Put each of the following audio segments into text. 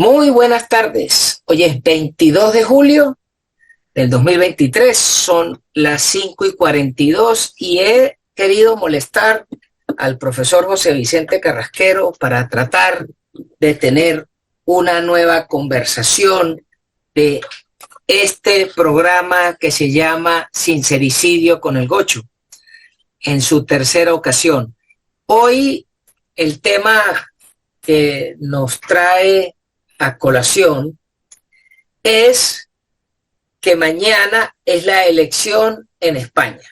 Muy buenas tardes. Hoy es 22 de julio del 2023, son las 5:42 y he querido molestar al profesor José Vicente Carrasquero para tratar de tener una nueva conversación de este programa que se llama Sincericidio con el Gocho, en su tercera ocasión. Hoy el tema que nos trae a colación es que mañana es la elección en España.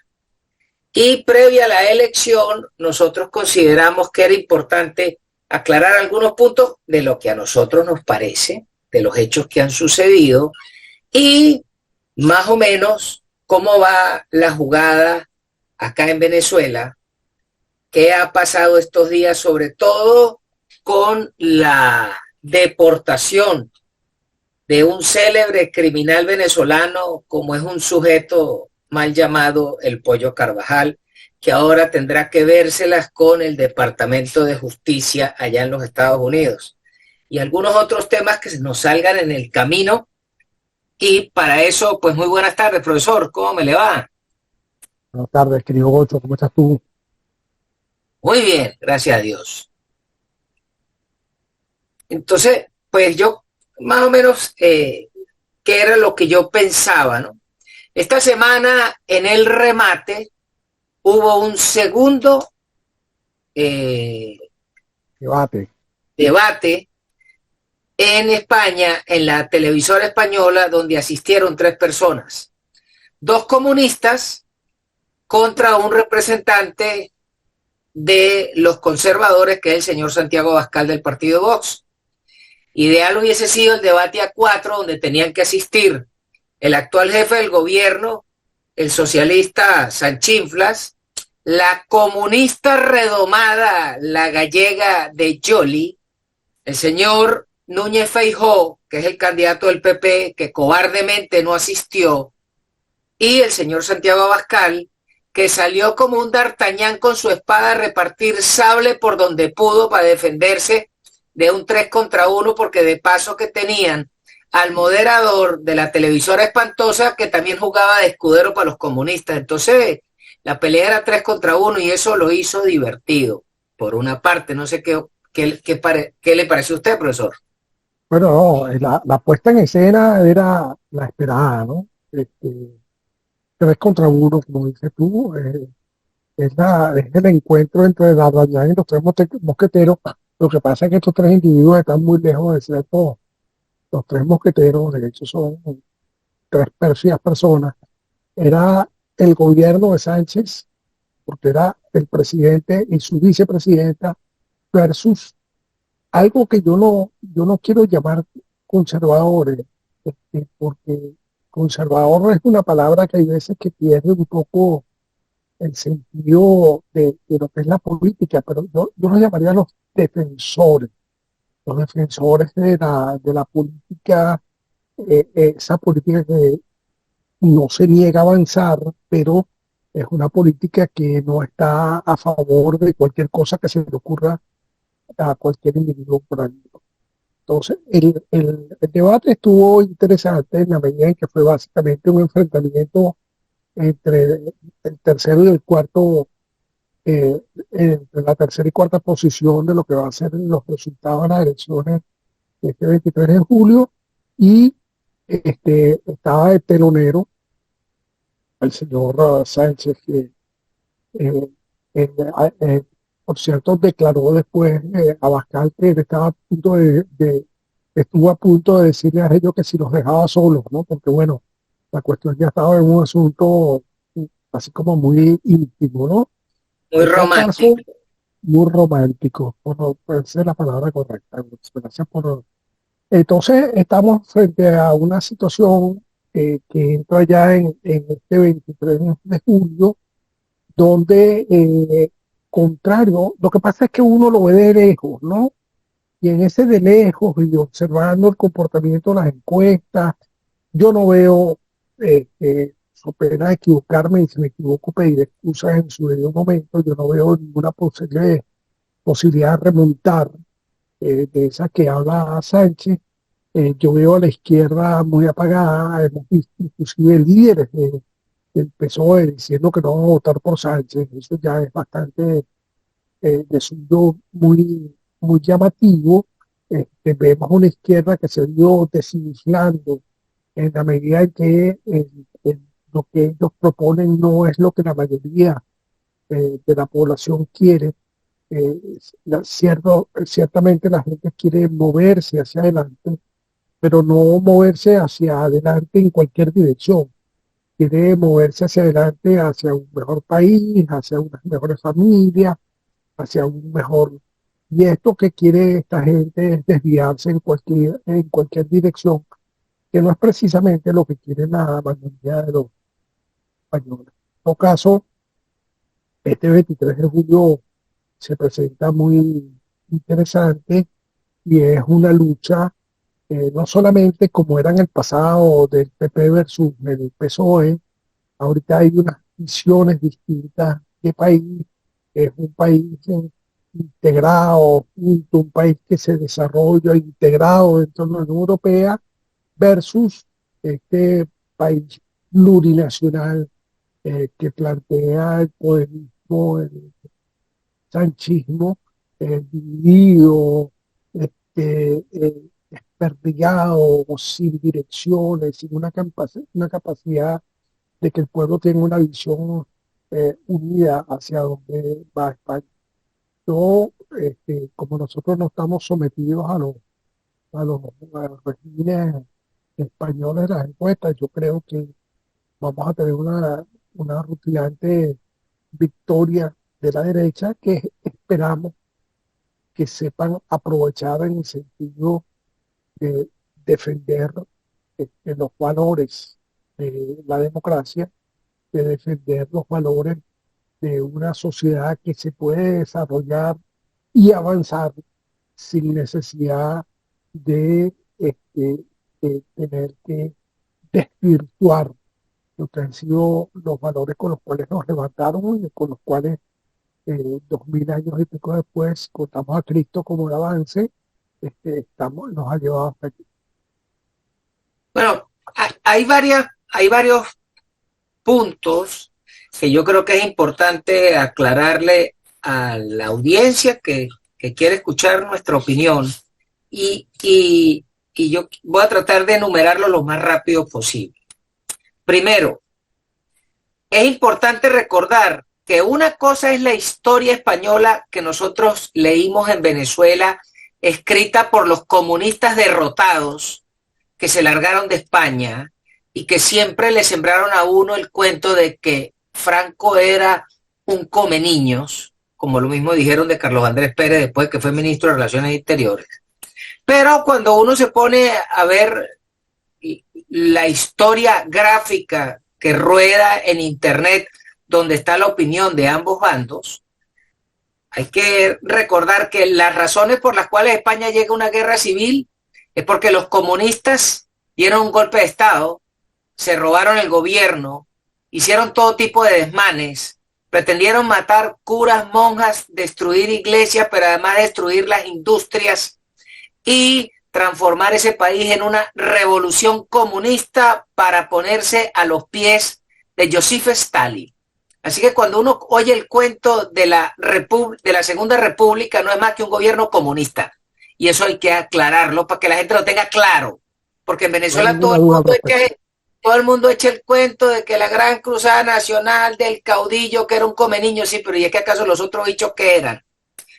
Y previa a la elección, nosotros consideramos que era importante aclarar algunos puntos de lo que a nosotros nos parece, de los hechos que han sucedido y más o menos cómo va la jugada acá en Venezuela, qué ha pasado estos días, sobre todo con la deportación de un célebre criminal venezolano como es un sujeto mal llamado el Pollo Carvajal, que ahora tendrá que vérselas con el Departamento de Justicia allá en los Estados Unidos. Y algunos otros temas que nos salgan en el camino. Y para eso, pues muy buenas tardes, profesor. ¿Cómo me le va? Buenas tardes, querido Gocho, ¿cómo estás tú? Muy bien, gracias a Dios. Entonces, pues yo más o menos, qué era lo que yo pensaba, ¿no? Esta semana en el remate hubo un segundo eh, Debate. debate en España, en la televisora española, donde asistieron 3 personas. 2 comunistas contra un representante de los conservadores, que es el señor Santiago Abascal del partido Vox. Ideal hubiese sido el debate a 4, donde tenían que asistir el actual jefe del gobierno, el socialista Sanchinflas, la comunista redomada, la gallega de Yoli, el señor Núñez Feijóo, que es el candidato del PP, que cobardemente no asistió, y el señor Santiago Abascal, que salió como un d'Artagnan con su espada a repartir sable por donde pudo para defenderse de un 3 contra 1, porque de paso que tenían al moderador de la televisora espantosa que también jugaba de escudero para los comunistas. Entonces la pelea era 3 contra 1 y eso lo hizo divertido. Por una parte, no sé qué le parece a usted, profesor. Bueno, no, la puesta en escena era la esperada, ¿no? 3 contra 1, como dices tú, es el encuentro entre D'Artagnan y los tres mosqueteros. Lo que pasa es que estos tres individuos están muy lejos de ser los tres mosqueteros, de hecho son tres pérfidas personas. Era el gobierno de Sánchez, porque era el presidente y su vicepresidenta, versus algo que yo no quiero llamar conservadores, porque conservador es una palabra que hay veces que pierde un poco el sentido de lo que es la política, pero yo lo llamaría los defensores de la política, esa política que no se niega a avanzar, pero es una política que no está a favor de cualquier cosa que se le ocurra a cualquier individuo por ahí. Entonces, el debate estuvo interesante en la medida en que fue básicamente un enfrentamiento entre el tercero y el cuarto, entre la tercera y cuarta posición de lo que va a ser los resultados de las elecciones de este 23 de julio, y estaba de telonero el señor Sánchez, que eh, eh, eh, por cierto declaró después Abascal que él estaba a punto estuvo a punto de decirle a ellos que si los dejaba solos, ¿no? Porque bueno, la cuestión ya estaba en un asunto así como muy íntimo, ¿no? Muy En todo caso, romántico. muy romántico, por no puede ser la palabra correcta. Gracias por... Entonces, estamos frente a una situación que entra ya en este 23 de julio, donde, contrario, lo que pasa es que uno lo ve de lejos, ¿no? Y en ese de lejos y observando el comportamiento de las encuestas, yo no veo, so pena de equivocarme, y si me equivoco pediré excusas en su debido momento, yo no veo ninguna posibilidad de remontar, de esa que habla Sánchez, Yo veo a la izquierda muy apagada, hemos visto inclusive líderes del PSOE diciendo que no van a votar por Sánchez. Eso ya es bastante de suyo muy llamativo. Vemos una izquierda que se ha ido desinflando en la medida en que lo que ellos proponen no es lo que la mayoría de la población quiere. Ciertamente la gente quiere moverse hacia adelante, pero no moverse hacia adelante en cualquier dirección. Quiere moverse hacia adelante, hacia un mejor país, hacia unas mejores familias, hacia un mejor. Y esto que quiere esta gente es desviarse en cualquier dirección, que no es precisamente lo que quiere la mayoría de los españoles. En todo caso, este 23 de julio se presenta muy interesante y es una lucha no solamente como era en el pasado del PP versus el PSOE. Ahorita hay unas visiones distintas de país. Es un país integrado, un país que se desarrolla integrado dentro de la Unión Europea versus este país plurinacional que plantea el poderismo, el sanchismo dividido, desperdigado, sin direcciones, sin una capacidad de que el pueblo tenga una visión unida hacia donde va España. Yo, como nosotros no estamos sometidos a los regímenes españoles de las encuestas, yo creo que vamos a tener una rutilante victoria de la derecha que esperamos que sepan aprovechar en el sentido de defender los valores de la democracia, de defender los valores de una sociedad que se puede desarrollar y avanzar sin necesidad de, de tener que desvirtuar lo que han sido los valores con los cuales nos levantaron y con los cuales 2000 años y pico después contamos a Cristo como el avance, nos ha llevado hasta aquí. Bueno, hay varios puntos que yo creo que es importante aclararle a la audiencia que quiere escuchar nuestra opinión y yo voy a tratar de enumerarlo lo más rápido posible. Primero, es importante recordar que una cosa es la historia española que nosotros leímos en Venezuela, escrita por los comunistas derrotados que se largaron de España y que siempre le sembraron a uno el cuento de que Franco era un come niños, como lo mismo dijeron de Carlos Andrés Pérez después que fue ministro de Relaciones Exteriores. Pero cuando uno se pone a ver la historia gráfica que rueda en internet, donde está la opinión de ambos bandos, hay que recordar que las razones por las cuales España llega a una guerra civil es porque los comunistas dieron un golpe de Estado, se robaron el gobierno, hicieron todo tipo de desmanes, pretendieron matar curas, monjas, destruir iglesias, pero además destruir las industrias y transformar ese país en una revolución comunista para ponerse a los pies de Joseph Stalin. Así que cuando uno oye el cuento de la Segunda República, no es más que un gobierno comunista. Y eso hay que aclararlo para que la gente lo tenga claro. Porque en Venezuela todo el mundo echa el cuento de que la gran cruzada nacional del caudillo que era un come niño, sí, pero ¿y es que acaso los otros bichos qué eran?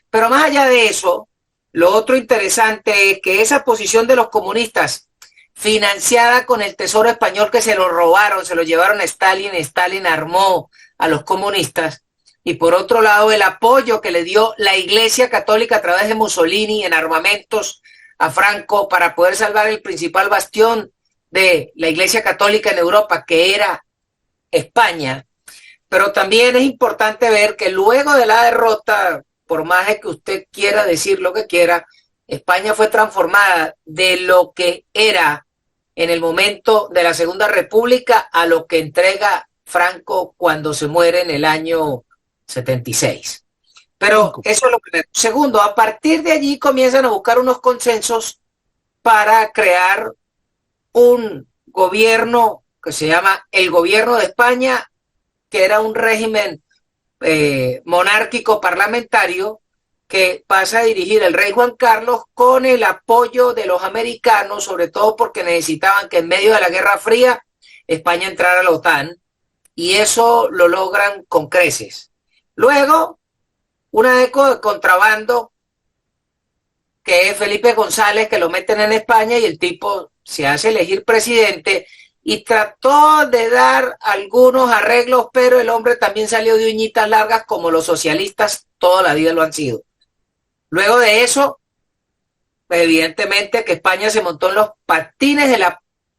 Pero más allá de eso, lo otro interesante es que esa posición de los comunistas, financiada con el Tesoro español que se lo robaron, se lo llevaron a Stalin, Stalin armó a los comunistas, y por otro lado el apoyo que le dio la Iglesia Católica a través de Mussolini en armamentos a Franco para poder salvar el principal bastión de la Iglesia Católica en Europa, que era España. Pero también es importante ver que luego de la derrota, por más que usted quiera decir lo que quiera, España fue transformada de lo que era en el momento de la Segunda República a lo que entrega Franco cuando se muere en el año 76. Pero eso es lo primero. Segundo, a partir de allí comienzan a buscar unos consensos para crear un gobierno que se llama el Gobierno de España, que era un régimen monárquico parlamentario que pasa a dirigir el rey Juan Carlos con el apoyo de los americanos, sobre todo porque necesitaban que en medio de la Guerra Fría España entrara a la OTAN, y eso lo logran con creces. Luego, una eco de contrabando, que es Felipe González, que lo meten en España y el tipo se hace elegir presidente y trató de dar algunos arreglos, pero el hombre también salió de uñitas largas, como los socialistas toda la vida lo han sido. Luego de eso, evidentemente que España se montó en los patines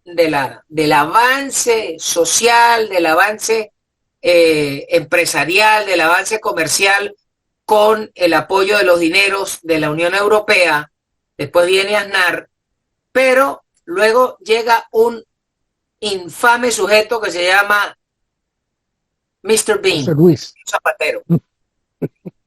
del avance social, del avance empresarial, del avance comercial, con el apoyo de los dineros de la Unión Europea. Después viene Aznar, pero luego llega un infame sujeto que se llama Mr. Bean, José Luis Zapatero.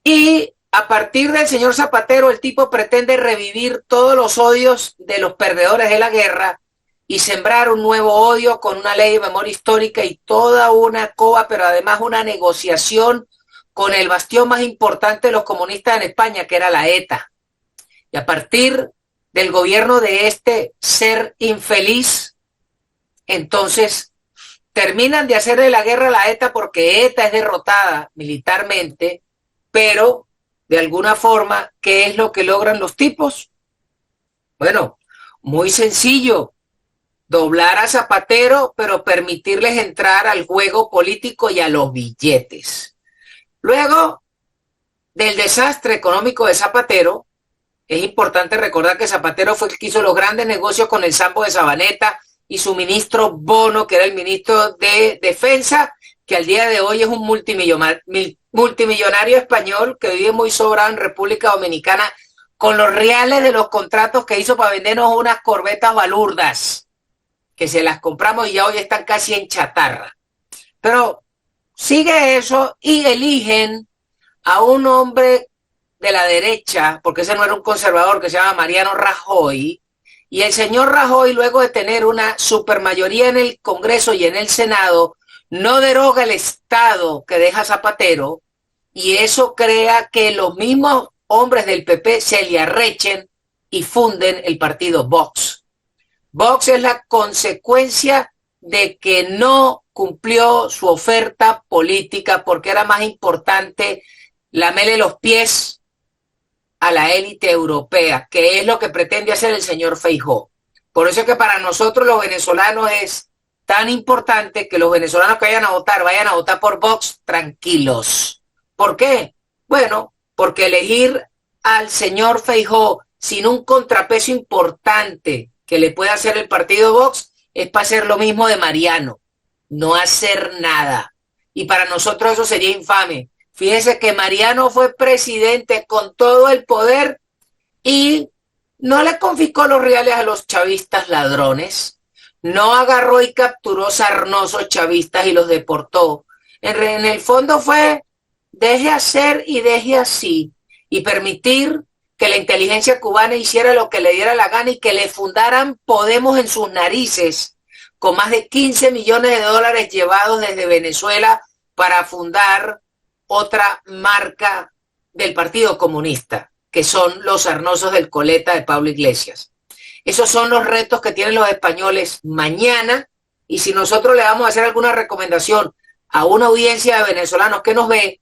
Y a partir del señor Zapatero, el tipo pretende revivir todos los odios de los perdedores de la guerra y sembrar un nuevo odio con una ley de memoria histórica y toda una coa, pero además una negociación con el bastión más importante de los comunistas en España, que era la ETA. Y a partir del gobierno de este ser infeliz, entonces terminan de hacerle la guerra a la ETA, porque ETA es derrotada militarmente, pero de alguna forma, ¿qué es lo que logran los tipos? Bueno, muy sencillo: doblar a Zapatero, pero permitirles entrar al juego político y a los billetes. Luego del desastre económico de Zapatero, es importante recordar que Zapatero fue el que hizo los grandes negocios con el Sambo de Sabaneta y su ministro Bono, que era el ministro de Defensa, que al día de hoy es un multimillonario español que vive muy sobrado en República Dominicana con los reales de los contratos que hizo para vendernos unas corbetas balurdas, que se las compramos y ya hoy están casi en chatarra. Pero sigue eso y eligen a un hombre de la derecha, porque ese no era un conservador, que se llama Mariano Rajoy, y el señor Rajoy, luego de tener una supermayoría en el Congreso y en el Senado, no deroga el Estado que deja Zapatero, y eso crea que los mismos hombres del PP se le arrechen y funden el partido Vox. Vox es la consecuencia de que no cumplió su oferta política, porque era más importante lamerle los pies a la élite europea, que es lo que pretende hacer el señor Feijóo. Por eso es que para nosotros los venezolanos es tan importante que los venezolanos que vayan a votar por Vox tranquilos. ¿Por qué? Bueno, porque elegir al señor Feijóo sin un contrapeso importante que le pueda hacer el partido Vox es para hacer lo mismo de Mariano, no hacer nada. Y para nosotros eso sería infame. Fíjese que Mariano fue presidente con todo el poder y no le confiscó los reales a los chavistas ladrones, no agarró y capturó sarnosos chavistas y los deportó. En el fondo fue: deje hacer y deje así, y permitir que la inteligencia cubana hiciera lo que le diera la gana y que le fundaran Podemos en sus narices, con más de 15 millones de dólares llevados desde Venezuela para fundar otra marca del Partido Comunista, que son los sarnosos del Coleta de Pablo Iglesias. Esos son los retos que tienen los españoles mañana, y si nosotros le vamos a hacer alguna recomendación a una audiencia de venezolanos que nos ve,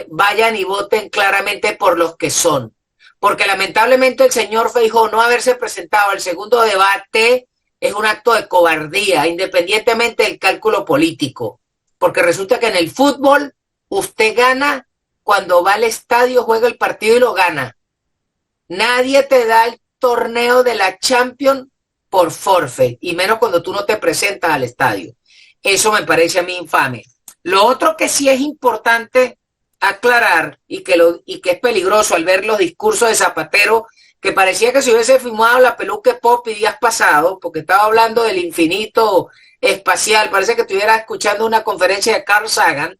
vayan y voten claramente por los que son. Porque lamentablemente el señor Feijóo no haberse presentado al segundo debate es un acto de cobardía, independientemente del cálculo político. Porque resulta que en el fútbol usted gana cuando va al estadio, juega el partido y lo gana. Nadie te da el torneo de la Champions por forfeit, y menos cuando tú no te presentas al estadio. Eso me parece a mí infame. Lo otro que sí es importante aclarar y que es peligroso al ver los discursos de Zapatero, que parecía que se hubiese fumado la peluca pop y días pasados, porque estaba hablando del infinito espacial, parece que estuviera escuchando una conferencia de Carl Sagan,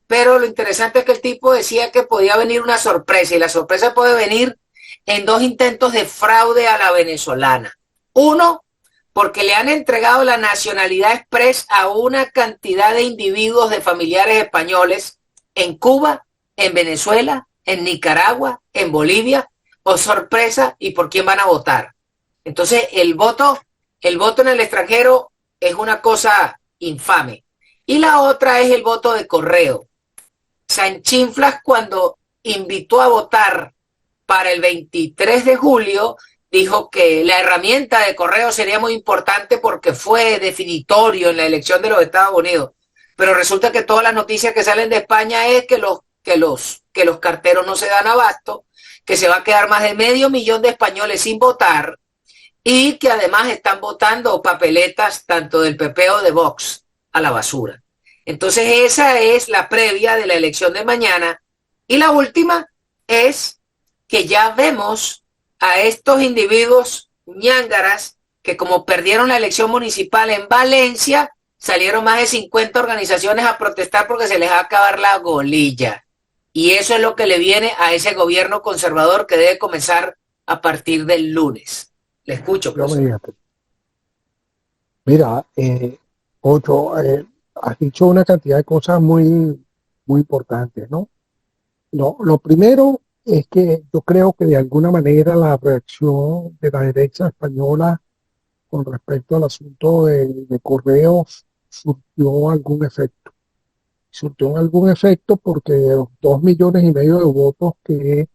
pero lo interesante es que el tipo decía que podía venir una sorpresa, y la sorpresa puede venir en 2 intentos de fraude a la venezolana. Uno, porque le han entregado la nacionalidad express a una cantidad de individuos de familiares españoles en Cuba, en Venezuela, en Nicaragua, en Bolivia. Oh, sorpresa, ¿y por quién van a votar? Entonces, el voto en el extranjero es una cosa infame. Y la otra es el voto de correo. Sanchinflas, cuando invitó a votar para el 23 de julio, dijo que la herramienta de correo sería muy importante porque fue definitorio en la elección de los Estados Unidos. Pero resulta que todas las noticias que salen de España es que los carteros no se dan abasto, que se va a quedar más de 500.000 de españoles sin votar y que además están votando papeletas tanto del PP o de Vox a la basura. Entonces esa es la previa de la elección de mañana. Y la última es que ya vemos a estos individuos ñángaras que, como perdieron la elección municipal en Valencia, salieron más de 50 organizaciones a protestar porque se les va a acabar la golilla. Y eso es lo que le viene a ese gobierno conservador que debe comenzar a partir del lunes. Le escucho, profesor. Mira, Ocho, has dicho una cantidad de cosas muy importantes, ¿no? Lo primero es que yo creo que de alguna manera la reacción de la derecha española con respecto al asunto de Correos surtió algún efecto. Surtió algún efecto porque de los 2,5 millones de votos que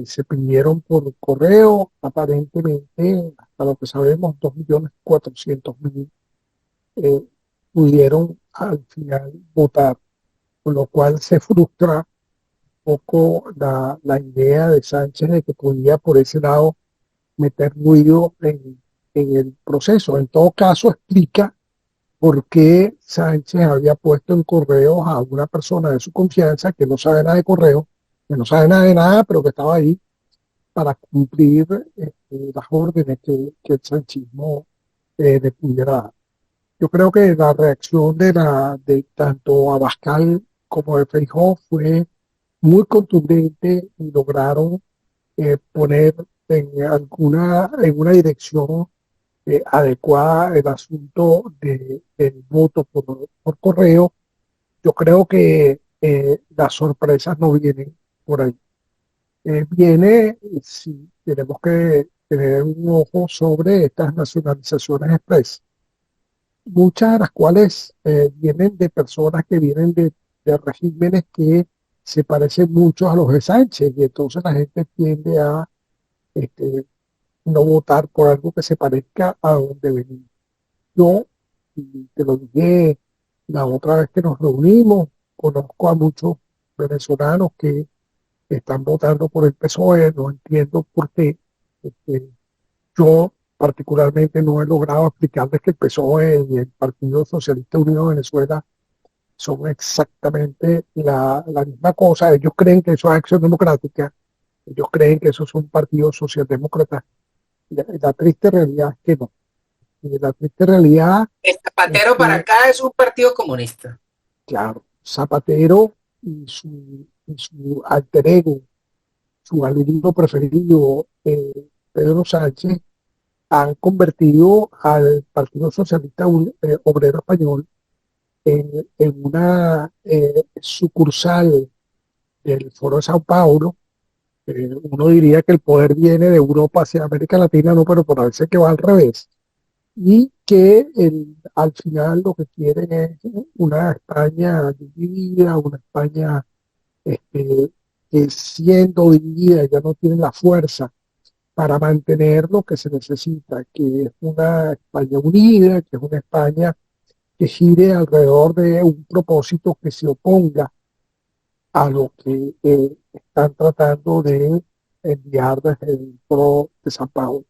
se pidieron por correo, aparentemente, hasta lo que sabemos, 2,400,000 eh, pudieron al final votar, con lo cual se frustra un poco la idea de Sánchez de que podía por ese lado meter ruido en el proceso. En todo caso, explica por qué Sánchez había puesto en correos a una persona de su confianza que no sabe nada de correo, que no sabe nada de nada, pero que estaba ahí para cumplir las órdenes que el sanchismo le pudiera dar. Yo creo que la reacción de tanto Abascal como de Feijóo fue muy contundente y lograron poner en una dirección adecuada el asunto del voto por correo. Yo creo que las sorpresas no vienen por ahí. Si tenemos que tener un ojo sobre estas nacionalizaciones express, muchas de las cuales vienen de personas que vienen de regímenes que se parecen mucho a los de Sánchez, y entonces la gente tiende a este, no votar por algo que se parezca a donde venimos. Yo, y te lo dije la otra vez que nos reunimos, conozco a muchos venezolanos que están votando por el PSOE, no entiendo por qué. Este, yo particularmente no he logrado explicarles que el PSOE y el Partido Socialista Unido de Venezuela son exactamente la misma cosa. Ellos creen que eso es acción democrática, ellos creen que eso es un partido socialdemócrata. La triste realidad es que no. Y la triste realidad El es Zapatero para que, acá es un partido comunista. claro, Zapatero y su alter ego, su alumno preferido, Pedro Sánchez, han convertido al Partido Socialista Obrero Español en una sucursal del Foro de Sao Paulo. Uno diría que el poder viene de Europa hacia América Latina, no, pero parece que va al revés. Y que al final lo que quieren es una España dividida, una España que siendo dividida ya no tiene la fuerza para mantener lo que se necesita, que es una España unida, que es una España que gire alrededor de un propósito que se oponga a lo que están tratando de enviar desde el Foro de San Paulo.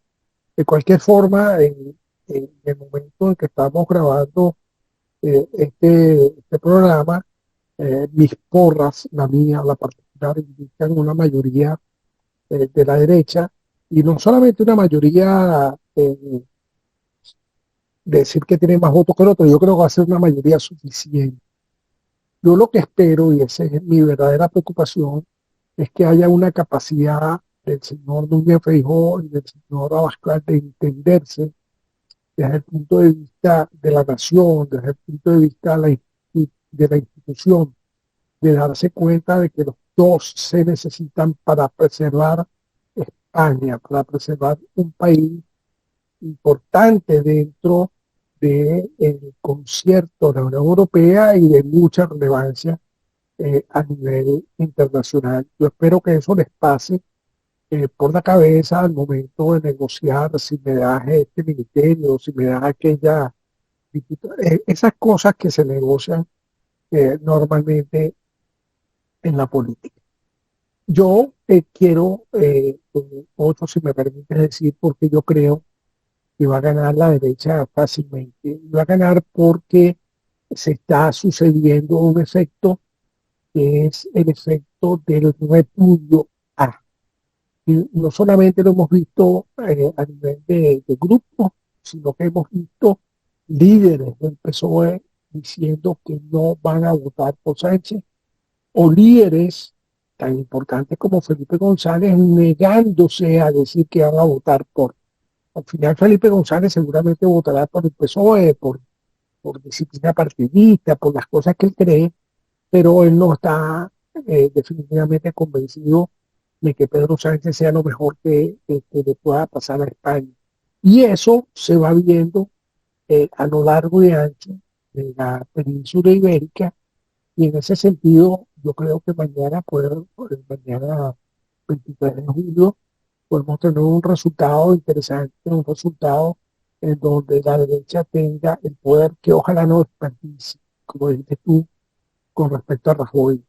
De cualquier forma, en el momento en que estamos grabando este programa, mis porras, la mía, la particular, indican una mayoría de la derecha, y no solamente una mayoría de decir que tiene más votos que el otro, yo creo que va a ser una mayoría suficiente. Yo lo que espero, y esa es mi verdadera preocupación, es que haya una capacidad del señor Núñez Feijóo y del señor Abascal de entenderse desde el punto de vista de la nación, desde el punto de vista de la institución, de darse cuenta de que los dos se necesitan para preservar España, para preservar un país importante dentro del concierto de la Unión Europea y de mucha relevancia a nivel internacional. Yo espero que eso les pase por la cabeza al momento de negociar si me das este ministerio, si me das aquella esas cosas que se negocian normalmente en la política. Yo quiero, otro, si me permites decir, porque yo creo que va a ganar la derecha fácilmente. Va a ganar porque se está sucediendo un efecto que es el efecto del repudio a. Y no solamente lo hemos visto a nivel de grupos, sino que hemos visto líderes del PSOE diciendo que no van a votar por Sánchez, o líderes tan importantes como Felipe González negándose a decir que van a votar por. Al final Felipe González seguramente votará por el PSOE, por disciplina partidista, por las cosas que él cree, pero él no está definitivamente convencido de que Pedro Sánchez sea lo mejor que le pueda pasar a España. Y eso se va viendo a lo largo y ancho de la península ibérica, y en ese sentido yo creo que mañana 23 de julio, podemos tener un resultado interesante, un resultado en donde la derecha tenga el poder que ojalá no desperdicie, como dijiste tú, con respecto a Rajoy,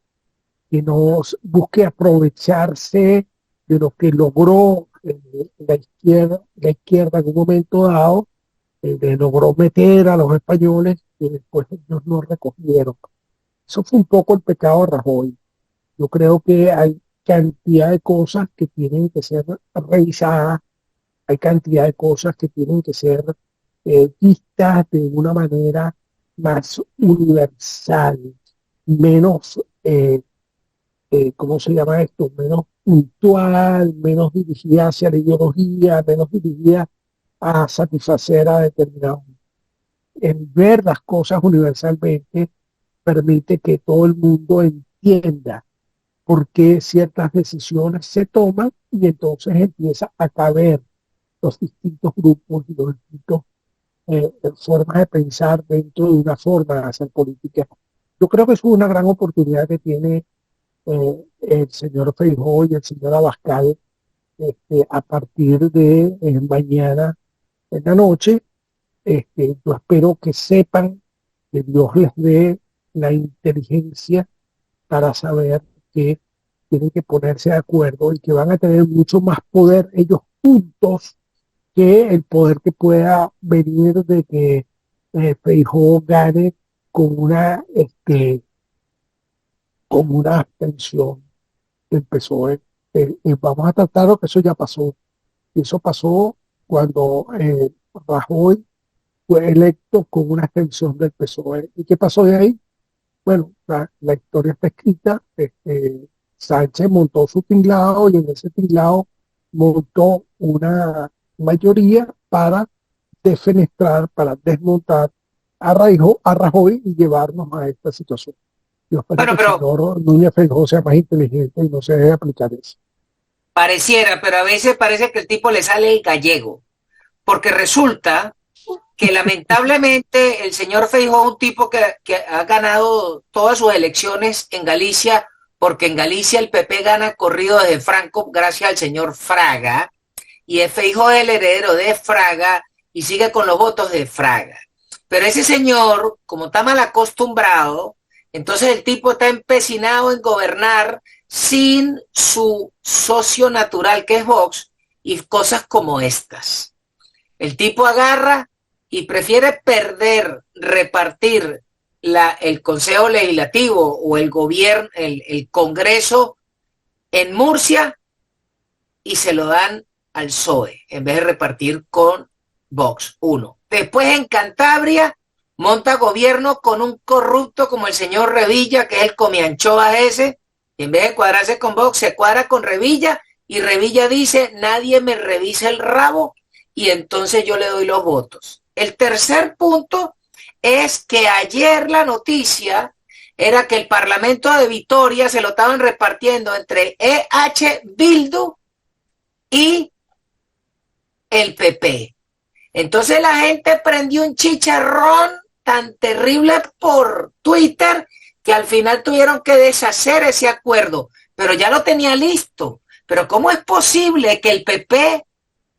que no busque aprovecharse de lo que logró la izquierda en un momento dado, logró meter a los españoles que después ellos no recogieron. Eso fue un poco el pecado de Rajoy. Yo creo que hay cantidad de cosas que tienen que ser revisadas, hay cantidad de cosas que tienen que ser vistas de una manera más universal, menos, ¿cómo se llama esto? Menos puntual, menos dirigida hacia la ideología, menos dirigida a satisfacer a determinados. En ver las cosas universalmente permite que todo el mundo entienda por qué ciertas decisiones se toman, y entonces empieza a caber los distintos grupos y los distintos formas de pensar dentro de una forma de hacer política. Yo creo que es una gran oportunidad que tiene el señor Feijóo y el señor Abascal a partir de mañana en la noche. Yo espero que sepan, que Dios les dé la inteligencia para saber que tienen que ponerse de acuerdo y que van a tener mucho más poder ellos juntos que el poder que pueda venir de que Feijóo gane con una abstención del PSOE. Vamos a tratar lo que eso ya pasó. Y eso pasó cuando Rajoy fue electo con una abstención del PSOE. ¿Y qué pasó de ahí? Bueno, la historia está escrita. Sánchez montó su tinglado y en ese tinglado montó una mayoría para defenestrar, para desmontar a Rajoy y llevarnos a esta situación. Yo espero Bueno, que el pero señor Núñez Feijóo sea más inteligente y no se debe aplicar eso. pareciera, pero a veces parece que el tipo le sale el gallego, porque resulta que lamentablemente el señor Feijóo es un tipo que ha ganado todas sus elecciones en Galicia, porque en Galicia el PP gana corrido desde Franco gracias al señor Fraga, y el Feijóo es el heredero de Fraga y sigue con los votos de Fraga. Pero ese señor, como está mal acostumbrado, entonces el tipo está empecinado en gobernar sin su socio natural que es Vox y cosas como estas. El tipo agarra y prefiere repartir el Consejo Legislativo o el gobierno, el Congreso en Murcia y se lo dan al PSOE en vez de repartir con Vox, uno. Después en Cantabria monta gobierno con un corrupto como el señor Revilla, que es el comianchoa ese, y en vez de cuadrarse con Vox, se cuadra con Revilla y Revilla dice, nadie me revisa el rabo, y entonces yo le doy los votos. El tercer punto es que ayer la noticia era que el Parlamento de Vitoria se lo estaban repartiendo entre Bildu y el PP. Entonces la gente prendió un chicharrón tan terrible por Twitter que al final tuvieron que deshacer ese acuerdo, pero ya lo tenía listo. Pero ¿cómo es posible que el PP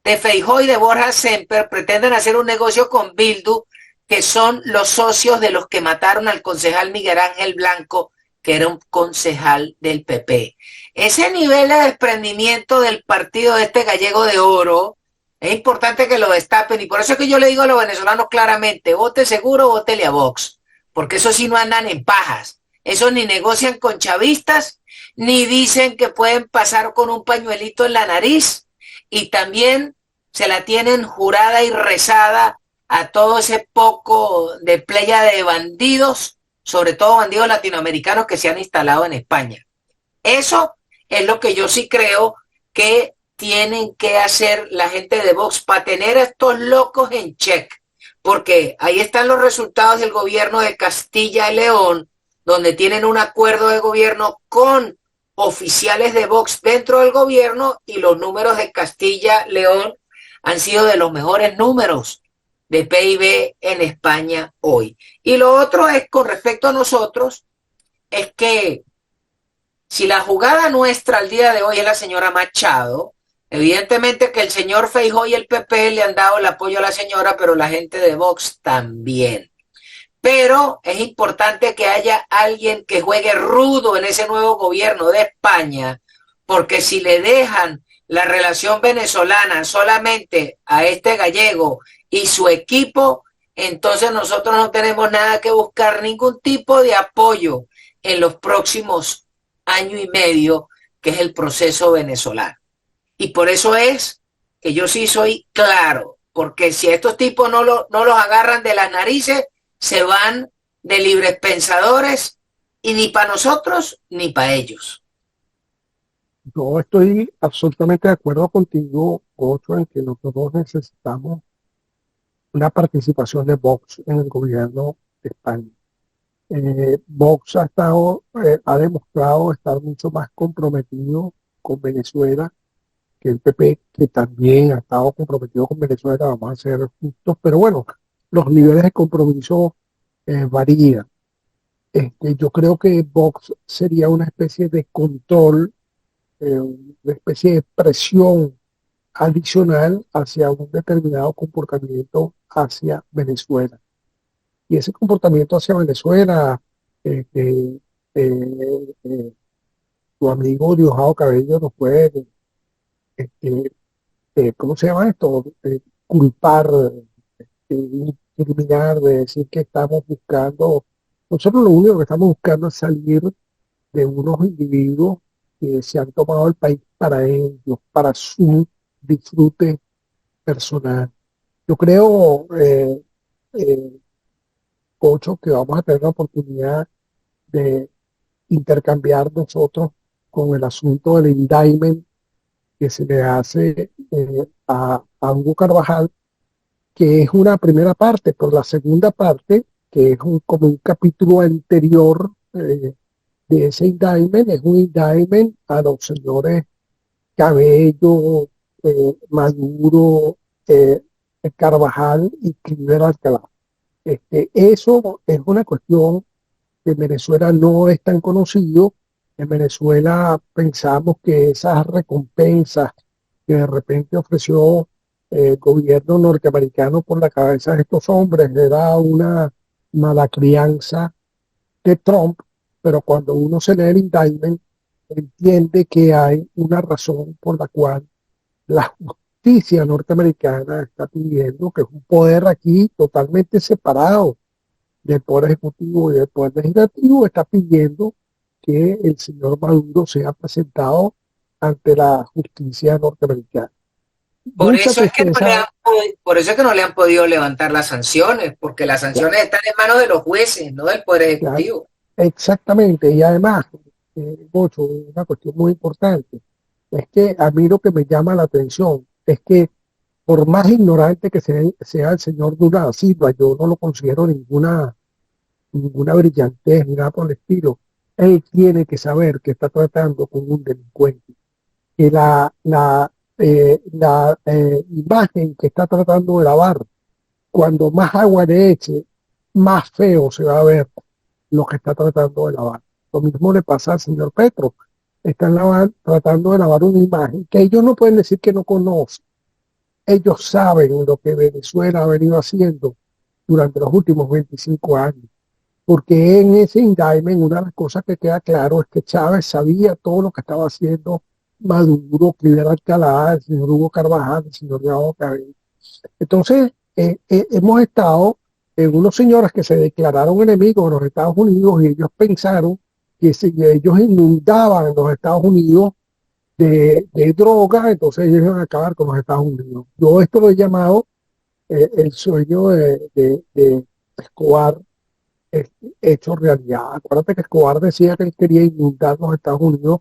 de Feijóo y de Borja Semper pretendan hacer un negocio con Bildu, que son los socios de los que mataron al concejal Miguel Ángel Blanco, que era un concejal del PP? Ese nivel de desprendimiento del partido de este gallego de oro es importante que lo destapen, y por eso es que yo le digo a los venezolanos claramente, vote seguro, votele a Vox, porque eso sí no andan en pajas, eso ni negocian con chavistas, ni dicen que pueden pasar con un pañuelito en la nariz, y también se la tienen jurada y rezada a todo ese poco de playa de bandidos, sobre todo bandidos latinoamericanos que se han instalado en España. Eso es lo que yo sí creo que tienen que hacer la gente de Vox para tener a estos locos en check, porque ahí están los resultados del gobierno de Castilla y León, donde tienen un acuerdo de gobierno con oficiales de Vox dentro del gobierno, y los números de Castilla y León han sido de los mejores números de PIB en España hoy. Y lo otro es, con respecto a nosotros, es que si la jugada nuestra al día de hoy es la señora Machado, evidentemente que el señor Feijóo y el PP le han dado el apoyo a la señora, pero la gente de Vox también. Pero es importante que haya alguien que juegue rudo en ese nuevo gobierno de España, porque si le dejan la relación venezolana solamente a este gallego y su equipo, entonces nosotros no tenemos nada que buscar, ningún tipo de apoyo en los próximos año y medio, que es el proceso venezolano. Y por eso es que yo sí soy claro, porque si a estos tipos no los agarran de las narices, se van de libres pensadores, y ni para nosotros ni para ellos. Yo estoy absolutamente de acuerdo contigo, Ocho, en que nosotros necesitamos una participación de Vox en el gobierno de España. Vox ha demostrado estar mucho más comprometido con Venezuela que el PP, que también ha estado comprometido con Venezuela, vamos a ser justos, pero bueno, los niveles de compromiso varían. Yo creo que Vox sería una especie de control, una especie de presión adicional hacia un determinado comportamiento hacia Venezuela. Y ese comportamiento hacia Venezuela, eh, eh, eh, tu amigo Diosdado Cabello nos puede, este, ¿cómo se llama esto? Culpar, incriminar, de decir que estamos buscando, nosotros lo único que estamos buscando es salir de unos individuos que se han tomado el país para ellos, para su disfrute personal. Yo creo, eh, Ocho, que vamos a tener la oportunidad de intercambiar nosotros con el asunto del indictment que se le hace a Hugo Carvajal, que es una primera parte. Por la segunda parte, que es como un capítulo anterior de ese indictment, es un indictment a los señores Cabello, Maduro, eh, Carvajal y Cliver Alcalá. Eso es una cuestión que en Venezuela no es tan conocido. En Venezuela pensamos que esas recompensas que de repente ofreció el gobierno norteamericano por la cabeza de estos hombres era una mala crianza de Trump, pero cuando uno se lee el indictment, entiende que hay una razón por la cual la justicia norteamericana está pidiendo, que es un poder aquí totalmente separado del Poder Ejecutivo y del Poder Legislativo, está pidiendo que el señor Maduro sea presentado ante la justicia norteamericana. Por Mucha eso es que tristeza, por eso es que no le han podido levantar las sanciones, porque las ya, sanciones están en manos de los jueces, no del Poder ya, Ejecutivo. exactamente, y además, Bocho, una cuestión muy importante. Es que a mí lo que me llama la atención es que por más ignorante que sea el señor Lula da Silva, yo no lo considero ninguna brillantez ni nada por el estilo. Él tiene que saber que está tratando con un delincuente, que la imagen que está tratando de lavar, cuando más agua le eche, más feo se va a ver lo que está tratando de lavar. Lo mismo le pasa al señor Petro. Están tratando de lavar una imagen que ellos no pueden decir que no conocen. Ellos saben lo que Venezuela ha venido haciendo durante los últimos 25 años. Porque en ese indictment una de las cosas que queda claro es que Chávez sabía todo lo que estaba haciendo Maduro, Cliver Alcalá, el señor Hugo Carvajal, el señor Diego Cabello. Entonces, hemos estado en unos señores que se declararon enemigos de los Estados Unidos y ellos pensaron que si ellos inundaban los Estados Unidos de drogas, entonces ellos iban a acabar con los Estados Unidos. Yo esto lo he llamado el sueño de Escobar hecho realidad. Acuérdate que Escobar decía que él quería inundar los Estados Unidos.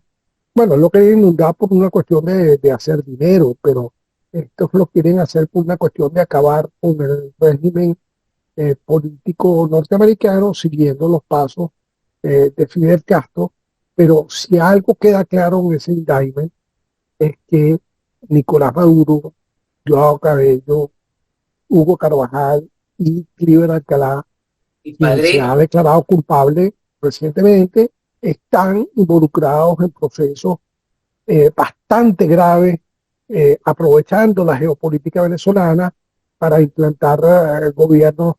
Bueno, él lo quería inundar por una cuestión de hacer dinero, pero estos lo quieren hacer por una cuestión de acabar con el régimen político norteamericano, siguiendo los pasos de Fidel Castro. Pero si algo queda claro en ese indictment es que Nicolás Maduro, Joao Cabello, Hugo Carvajal y Cliver Alcalá, Mi quien se ha padrino. declarado culpable recientemente, están involucrados en procesos bastante graves, aprovechando la geopolítica venezolana para implantar gobiernos,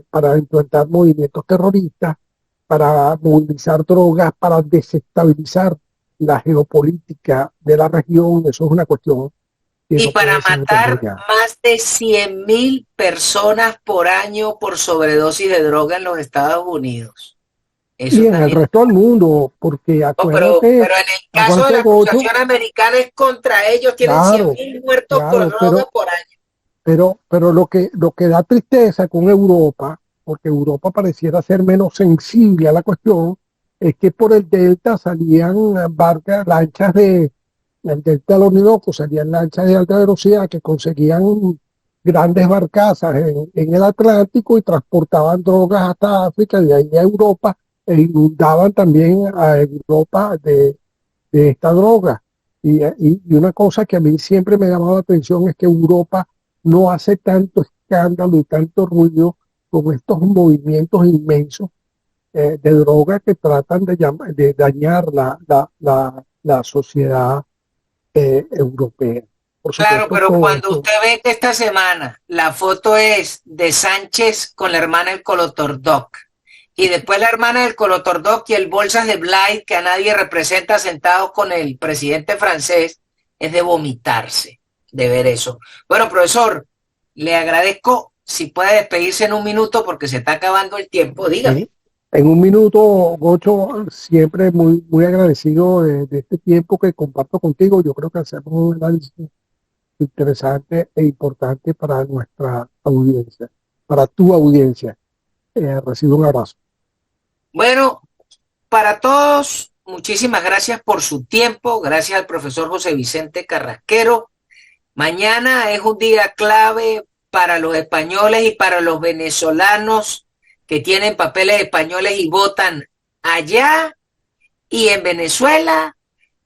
para implantar movimientos terroristas, para movilizar drogas, para desestabilizar la geopolítica de la región. Eso es una cuestión que Y no para puede ser matar detenida. más de 100.000 personas por año por sobredosis de droga en los Estados Unidos. Eso Y en el también. resto del mundo, porque No, pero en el caso de la acuérdate, Gocho, acusación americana es contra ellos, tienen cien claro, mil muertos por claro, droga por año. pero lo que da tristeza con Europa, porque Europa pareciera ser menos sensible a la cuestión, es que por el delta salían barcas, lanchas el delta del Orinoco, salían lanchas de alta velocidad que conseguían grandes barcazas en el Atlántico y transportaban drogas hasta África, de ahí a Europa, e inundaban también a Europa de esta droga. Y una cosa que a mí siempre me ha llamado la atención es que Europa no hace tanto escándalo y tanto ruido con estos movimientos inmensos de droga que tratan de dañar la sociedad europea. Por Claro, supuesto, pero todo cuando esto. usted ve que esta semana la foto es de Sánchez con la hermana del Colotordoc y después la hermana del Colotordoc y el Bolsas de Blay que a nadie representa sentados con el presidente francés, es de vomitarse de ver eso. Bueno, profesor, le agradezco si puede despedirse en un minuto porque se está acabando el tiempo, dígame. En, en un minuto, Gocho, siempre muy agradecido de este tiempo que comparto contigo. Yo creo que hacemos un análisis interesante e importante para nuestra audiencia, para tu audiencia. Recibe un abrazo. Bueno, para todos, muchísimas gracias por su tiempo, gracias al profesor José Vicente Carrasquero. Mañana es un día clave para los españoles y para los venezolanos que tienen papeles españoles y votan allá y en Venezuela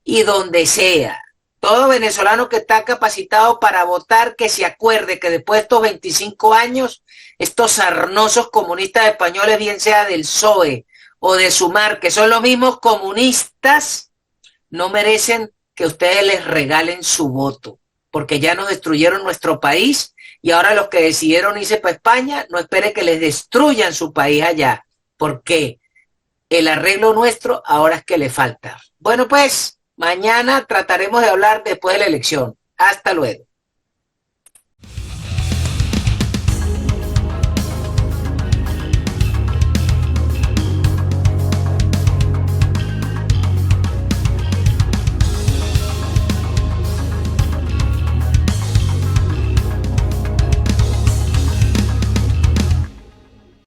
y donde sea. Todo venezolano que está capacitado para votar, que se acuerde que después de estos 25 años, estos sarnosos comunistas españoles, bien sea del PSOE o de Sumar, que son los mismos comunistas, no merecen que ustedes les regalen su voto, porque ya nos destruyeron nuestro país y ahora los que decidieron irse para España, no espere que les destruyan su país allá, porque el arreglo nuestro ahora es que le falta. Bueno, pues mañana trataremos de hablar después de la elección. Hasta luego.